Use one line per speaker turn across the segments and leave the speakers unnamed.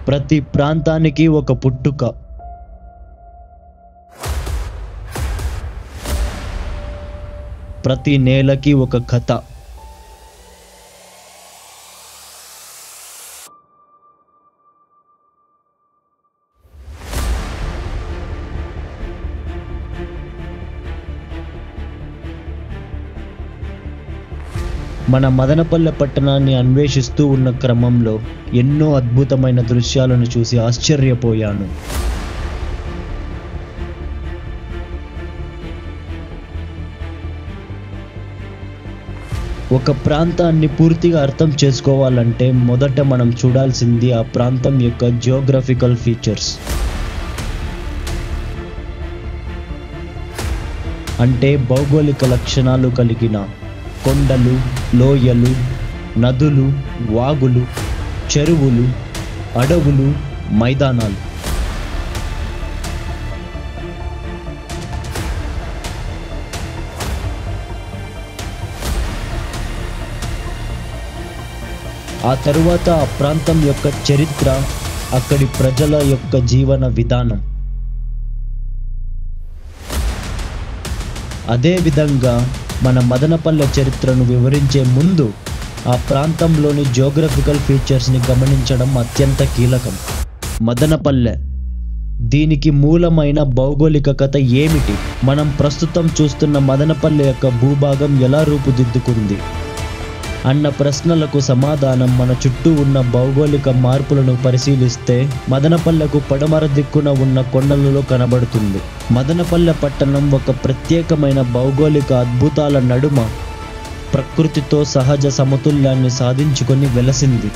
ప్రతి ప్రాంతానికి ఒక పుట్టుక, ప్రతి నేలకి ఒక కథ. మన మదనపల్లె పట్టణాన్ని అన్వేషిస్తూ ఉన్న క్రమంలో ఎన్నో అద్భుతమైన దృశ్యాలను చూసి ఆశ్చర్యపోయాను. ఒక ప్రాంతాన్ని పూర్తిగా అర్థం చేసుకోవాలంటే మొదట మనం చూడాల్సింది ఆ ప్రాంతం యొక్క జియోగ్రఫికల్ ఫీచర్స్. అంటే భౌగోళిక లక్షణాలు కలిగిన కొండలు, లోయలు, నదులు, వాగులు, చెరువులు, అడవులు, మైదానాలు. ఆ తరువాత ఆ ప్రాంతం యొక్క చరిత్ర, అక్కడి ప్రజల యొక్క జీవన విధానం. అదేవిధంగా మన మదనపల్లె చరిత్రను వివరించే ముందు ఆ ప్రాంతంలోని జియోగ్రఫికల్ ఫీచర్స్ని గమనించడం అత్యంత కీలకం. మదనపల్లె, దీనికి మూలమైన భౌగోళిక కథ ఏమిటి? మనం ప్రస్తుతం చూస్తున్న మదనపల్లె యొక్క భూభాగం ఎలా రూపుదిద్దుకుంది అన్న ప్రశ్నలకు సమాధానం మన చుట్టూ ఉన్న భౌగోళిక మార్పులను పరిశీలిస్తే మదనపల్లెకు పడమర దిక్కున ఉన్న కొండలలో కనబడుతుంది. మదనపల్లె పట్టణం ఒక ప్రత్యేకమైన భౌగోళిక అద్భుతాల నడుమ ప్రకృతితో సహజ సమతుల్యాన్ని సాధించుకొని వెలసింది.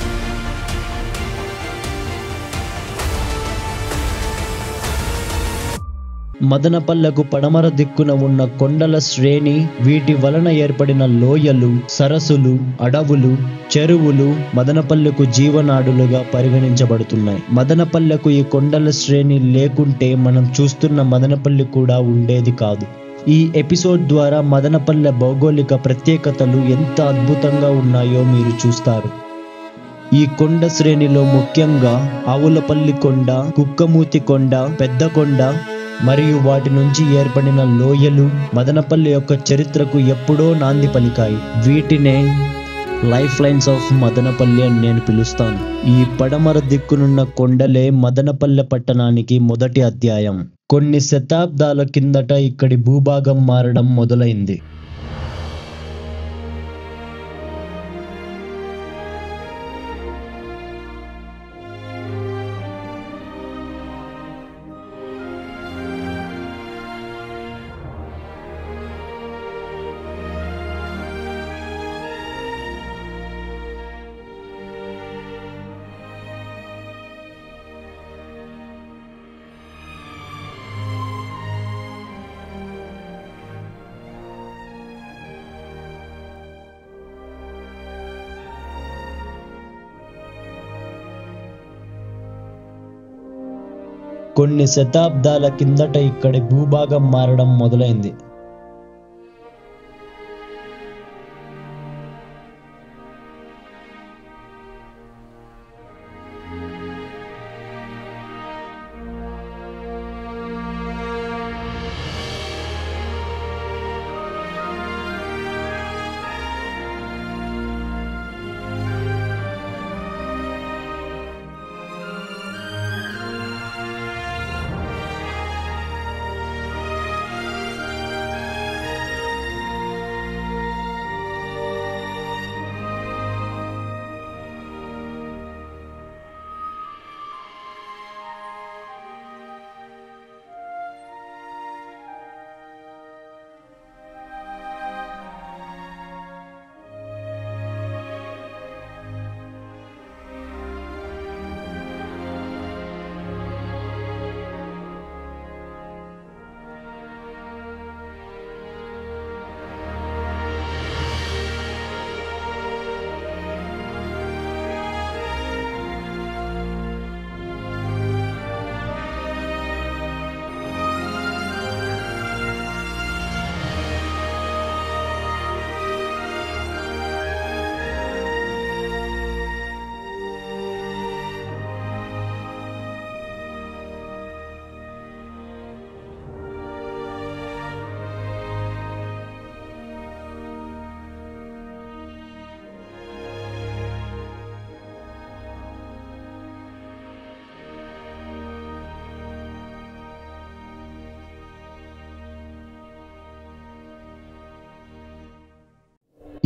మదనపల్లెకు పడమర దిక్కున ఉన్న కొండల శ్రేణి, వీటి వలన ఏర్పడిన లోయలు, సరస్సులు, అడవులు, చెరువులు మదనపల్లెకు జీవనాడులుగా పరిగణించబడుతున్నాయి. మదనపల్లెకు ఈ కొండల శ్రేణి లేకుంటే మనం చూస్తున్న మదనపల్లె కూడా ఉండేది కాదు. ఈ ఎపిసోడ్ ద్వారా మదనపల్లె భౌగోళిక ప్రత్యేకతలు ఎంత అద్భుతంగా ఉన్నాయో మీరు చూస్తారు. ఈ కొండ శ్రేణిలో ముఖ్యంగా ఆవులపల్లి కొండ, కుక్కమూతి కొండ, పెద్ద కొండ మరియు వాటి నుంచి ఏర్పడిన లోయలు మదనపల్లె యొక్క చరిత్రకు ఎప్పుడో నాంది పలికాయి. వీటినే లైఫ్ లైన్స్ ఆఫ్ మదనపల్లె అని నేను పిలుస్తాను. ఈ పడమర దిక్కునున్న కొండలే మదనపల్లె పట్టణానికి మొదటి అధ్యాయం. కొన్ని శతాబ్దాల కిందట ఇక్కడి భూభాగం మారడం మొదలైంది. కొన్ని శతాబ్దాల కిందట ఇక్కడి భూభాగం మారడం మొదలైంది.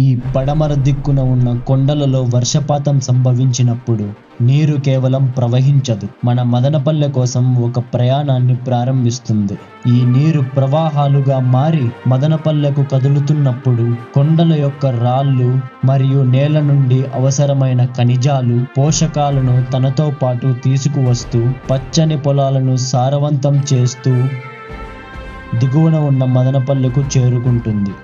ఈ పడమర దిక్కున ఉన్న కొండలలో వర్షపాతం సంభవించినప్పుడు నీరు కేవలం ప్రవహించదు, మన మదనపల్లె కోసం ఒక ప్రయాణాన్ని ప్రారంభిస్తుంది. ఈ నీరు ప్రవాహాలుగా మారి మదనపల్లెకు కదులుతున్నప్పుడు కొండల యొక్క రాళ్ళు మరియు నేల నుండి అవసరమైన ఖనిజాలు, పోషకాలను తనతో పాటు తీసుకువస్తూ పచ్చని పొలాలను సారవంతం చేస్తూ దిగువన ఉన్న మదనపల్లెకు చేరుకుంటుంది.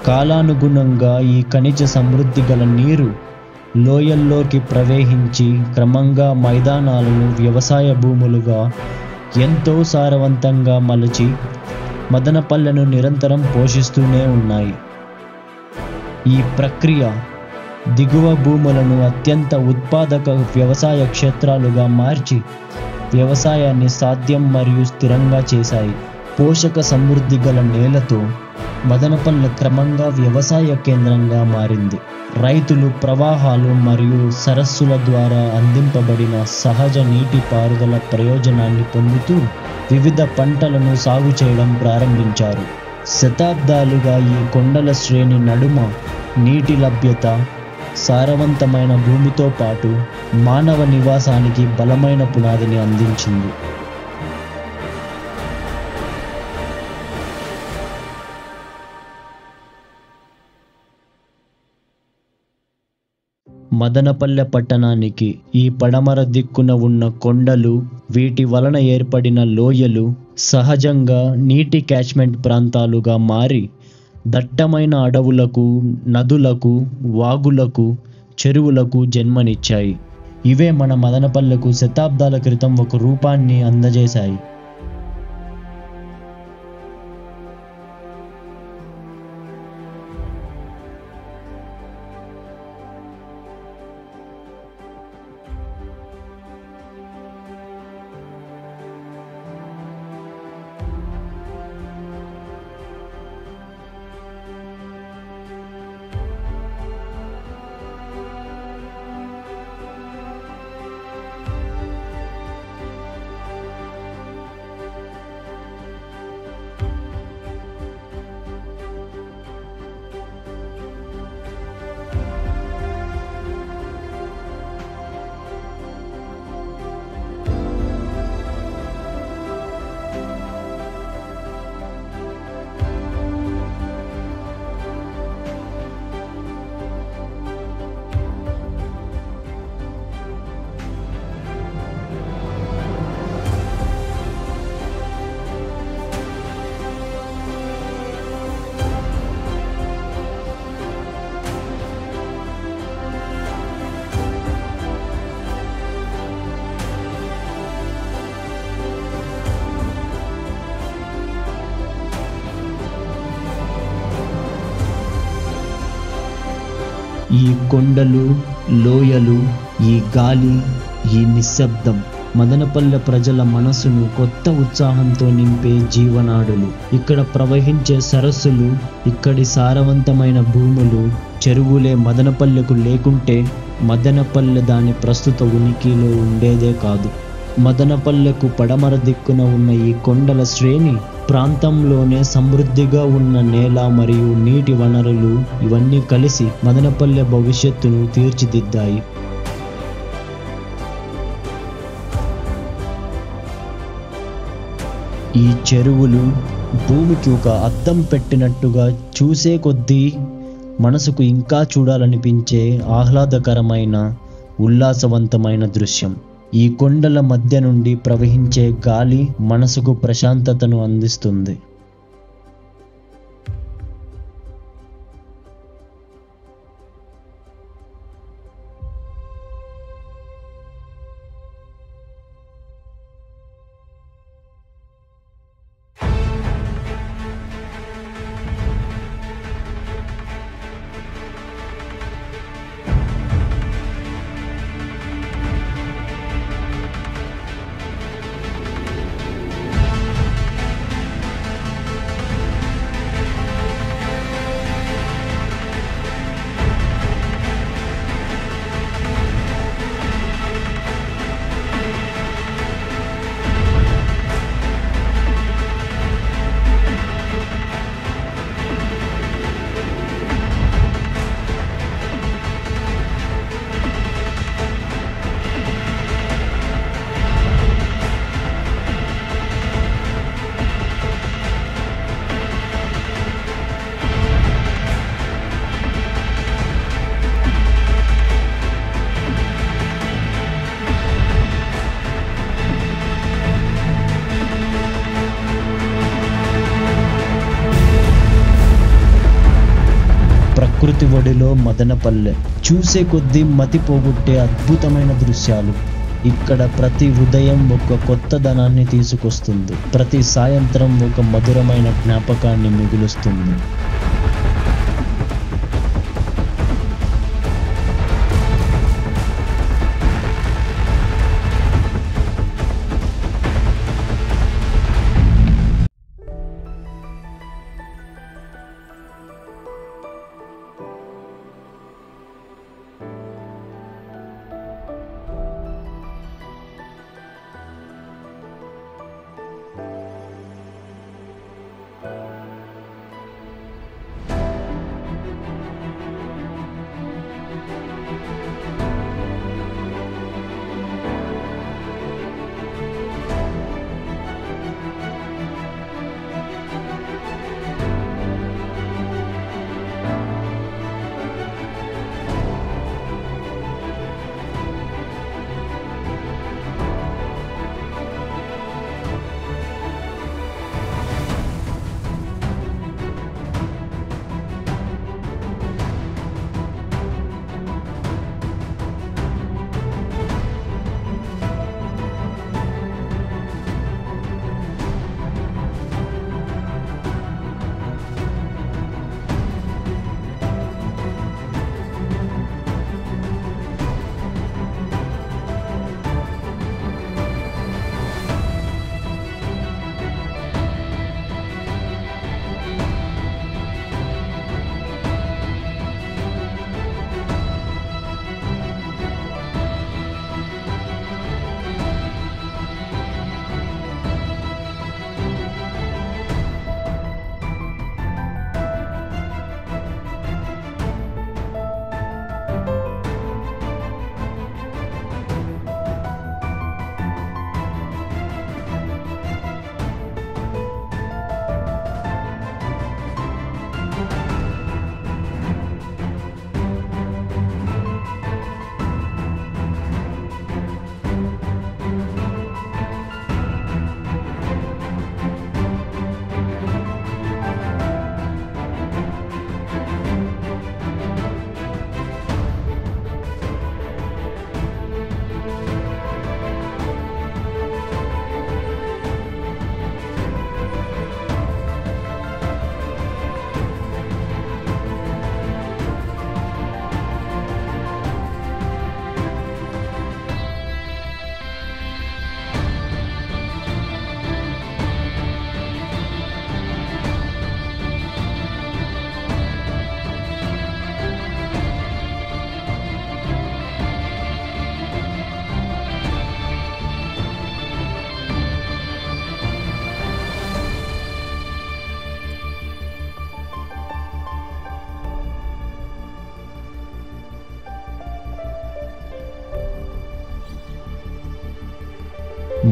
కాలానుగుణంగా ఈ ఖనిజ సమృద్ధి గల నీరు లోయల్లోకి ప్రవహించి క్రమంగా మైదానాలను వ్యవసాయ భూములుగా ఎంతో సారవంతంగా మలచి మదనపల్లెను నిరంతరం పోషిస్తూనే ఉన్నాయి. ఈ ప్రక్రియ దిగువ భూములను అత్యంత ఉత్పాదక వ్యవసాయ క్షేత్రాలుగా మార్చి వ్యవసాయాన్ని సాధ్యం మరియు స్థిరంగా చేశాయి. పోషక సమృద్ధి గల నేలతో మదనపల్లె క్రమంగా వ్యవసాయ కేంద్రంగా మారింది. రైతులు ప్రవాహాలు మరియు సరస్సుల ద్వారా అందింపబడిన సహజ నీటి పారుదల ప్రయోజనాన్ని పొందుతూ వివిధ పంటలను సాగు చేయడం ప్రారంభించారు. శతాబ్దాలుగా ఈ కొండల శ్రేణి నడుమ నీటి లభ్యత సారవంతమైన భూమితో పాటు మానవ నివాసానికి బలమైన పునాదిని అందించింది. మదనపల్లె పట్టణానికి ఈ పడమర దిక్కున ఉన్న కొండలు, వీటి వలన ఏర్పడిన లోయలు సహజంగా నీటి క్యాచ్మెంట్ ప్రాంతాలుగా మారి దట్టమైన అడవులకు, నదులకు, వాగులకు, చెరువులకు జన్మనిచ్చాయి. ఇవే మన మదనపల్లెకు శతాబ్దాల క్రితం ఒక రూపాన్ని అందజేశాయి. ఈ కొండలు, లోయలు, ఈ గాలి, ఈ నిశ్శబ్దం మదనపల్లె ప్రజల మనసును కొత్త ఉత్సాహంతో నింపే జీవనాడులు. ఇక్కడ ప్రవహించే సరస్సులు, ఇక్కడి సారవంతమైన భూములు, చెరువులే మదనపల్లెకు లేకుంటే మదనపల్లె దాని ప్రస్తుత ఉనికిలో ఉండేదే కాదు. మదనపల్లెకు పడమర దిక్కున ఉన్న ఈ కొండల శ్రేణి ప్రాంతంలోనే సమృద్ధిగా ఉన్న నేల మరియు నీటి వనరులు ఇవన్నీ కలిసి మదనపల్లె భవిష్యత్తును తీర్చిదిద్దాయి. ఈ చెరువులు భూమికి ఒక అద్దం పెట్టినట్టుగా చూసే కొద్దీ మనసుకు ఇంకా చూడాలనిపించే ఆహ్లాదకరమైన ఉల్లాసవంతమైన దృశ్యం. ఈ కొండల మధ్య నుండి ప్రవహించే గాలి మనసుకు ప్రశాంతతను అందిస్తుంది. ప్రకృతి ఒడిలో మదనపల్లె చూసే కొద్దీ మతి పోగొట్టే అద్భుతమైన దృశ్యాలు. ఇక్కడ ప్రతి ఉదయం ఒక కొత్త ధనాన్ని తీసుకొస్తుంది, ప్రతి సాయంత్రం ఒక మధురమైన జ్ఞాపకాన్ని మిగులుస్తుంది.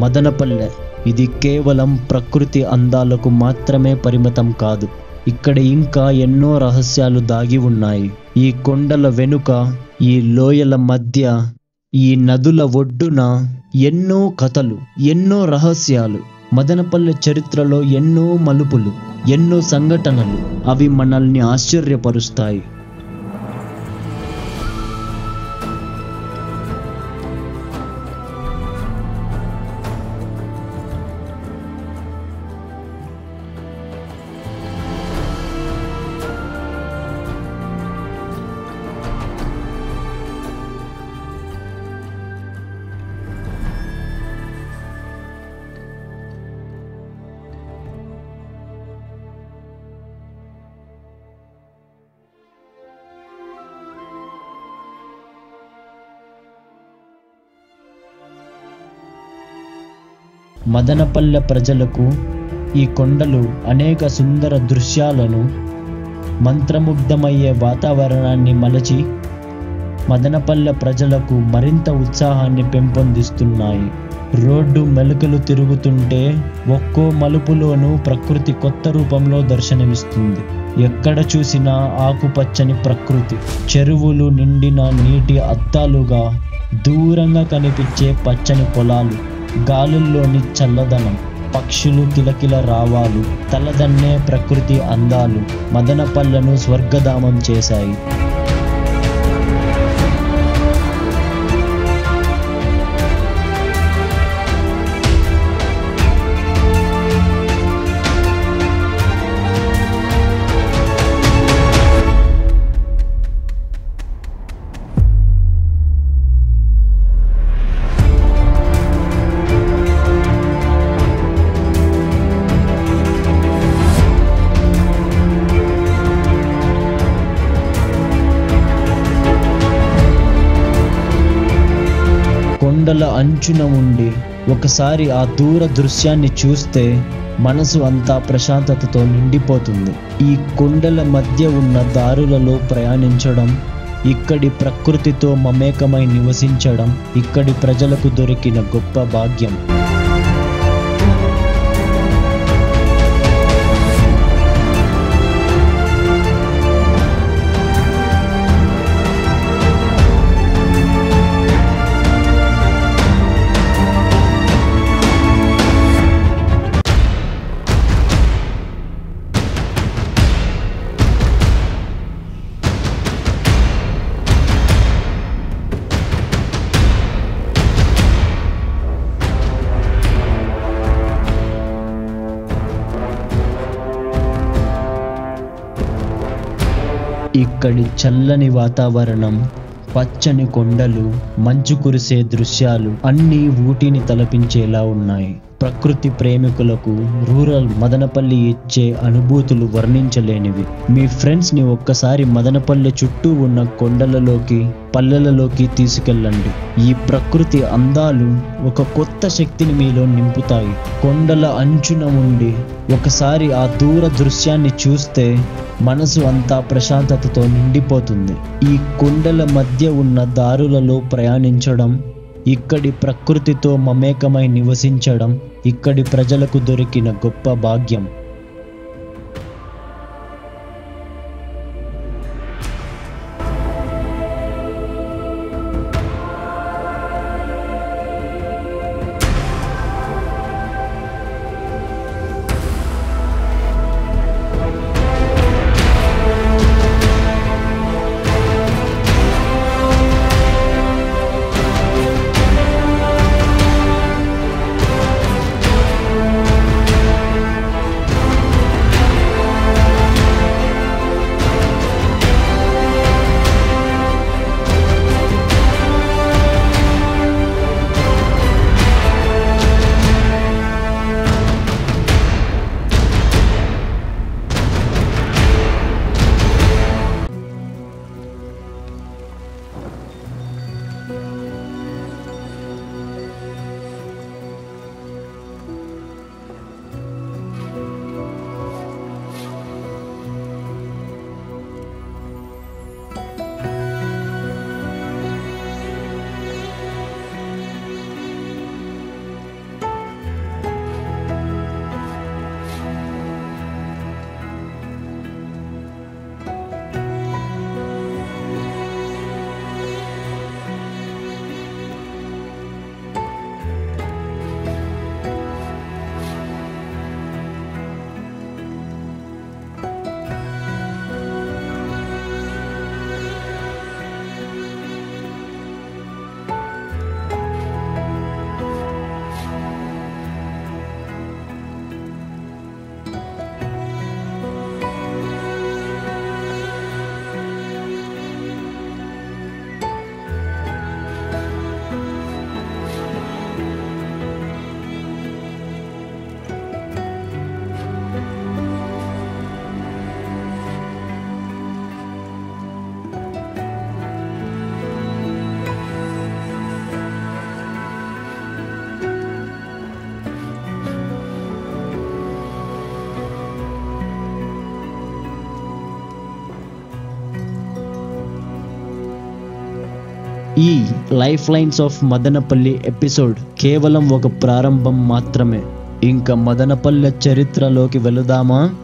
మదనపల్లె ఇది కేవలం ప్రకృతి అందాలకు మాత్రమే పరిమితం కాదు. ఇక్కడ ఇంకా ఎన్నో రహస్యాలు దాగి ఉన్నాయి. ఈ కొండల వెనుక, ఈ లోయల మధ్య, ఈ నదుల ఒడ్డున ఎన్నో కథలు, ఎన్నో రహస్యాలు. మదనపల్లె చరిత్రలో ఎన్నో మలుపులు, ఎన్నో సంఘటనలు. అవి మనల్ని ఆశ్చర్యపరుస్తాయి. మదనపల్లె ప్రజలకు ఈ కొండలు అనేక సుందర దృశ్యాలను, మంత్రముగ్ధమయ్యే వాతావరణాన్ని మలచి మదనపల్లె ప్రజలకు మరింత ఉత్సాహాన్ని పెంపొందిస్తున్నాయి. రోడ్డు మెలికలు తిరుగుతుంటే ఒక్కో మలుపులోనూ ప్రకృతి కొత్త రూపంలో దర్శనమిస్తుంది. ఎక్కడ చూసినా ఆకుపచ్చని ప్రకృతి, చెరువులు నిండిన నీటి అద్దాలుగా దూరంగా కనిపించే పచ్చని పొలాలు, గాలుల్లోని చల్లదనం, పక్షులు కిలకిల రావాలు, తలదన్నే ప్రకృతి అందాలు మదనపల్లెను స్వర్గధామం చేశాయి. కొండల అంచున ఉండి ఒకసారి ఆ దూర దృశ్యాన్ని చూస్తే మనసు అంతా ప్రశాంతతతో నిండిపోతుంది. ఈ కొండల మధ్య ఉన్న దారులలో ప్రయాణించడం, ఇక్కడి ప్రకృతితో మమేకమై నివసించడం ఇక్కడి ప్రజలకు దొరికిన గొప్ప భాగ్యం. ఇక్కడి చల్లని వాతావరణం, పచ్చని కొండలు, మంచు కురిసే దృశ్యాలు అన్నీ ఊటీని తలపించేలా ఉన్నాయి. ప్రకృతి ప్రేమికులకు రూరల్ మదనపల్లి ఇచ్చే అనుభూతులు వర్ణించలేనివి. మీ ఫ్రెండ్స్ని ఒక్కసారి మదనపల్లె చుట్టూ ఉన్న కొండలలోకి, పల్లెలలోకి తీసుకెళ్ళండి. ఈ ప్రకృతి అందాలు ఒక కొత్త శక్తిని మీలో నింపుతాయి. కొండల అంచున ఉండి ఒకసారి ఆ దూర దృశ్యాన్ని చూస్తే మనసు అంతా ప్రశాంతతతో నిండిపోతుంది. ఈ కొండల మధ్య ఉన్న దారులలో ప్రయాణించడం, ఇక్కడి ప్రకృతితో మమేకమై నివసించడం ఇక్కడి ప్రజలకు దొరికిన గొప్ప భాగ్యం. ఈ life lines of Madanapalle episode కేవలం ఒక ప్రారంభం మాత్రమే. ఇంకా మదనపల్లె చరిత్రలోకి వెళదామా?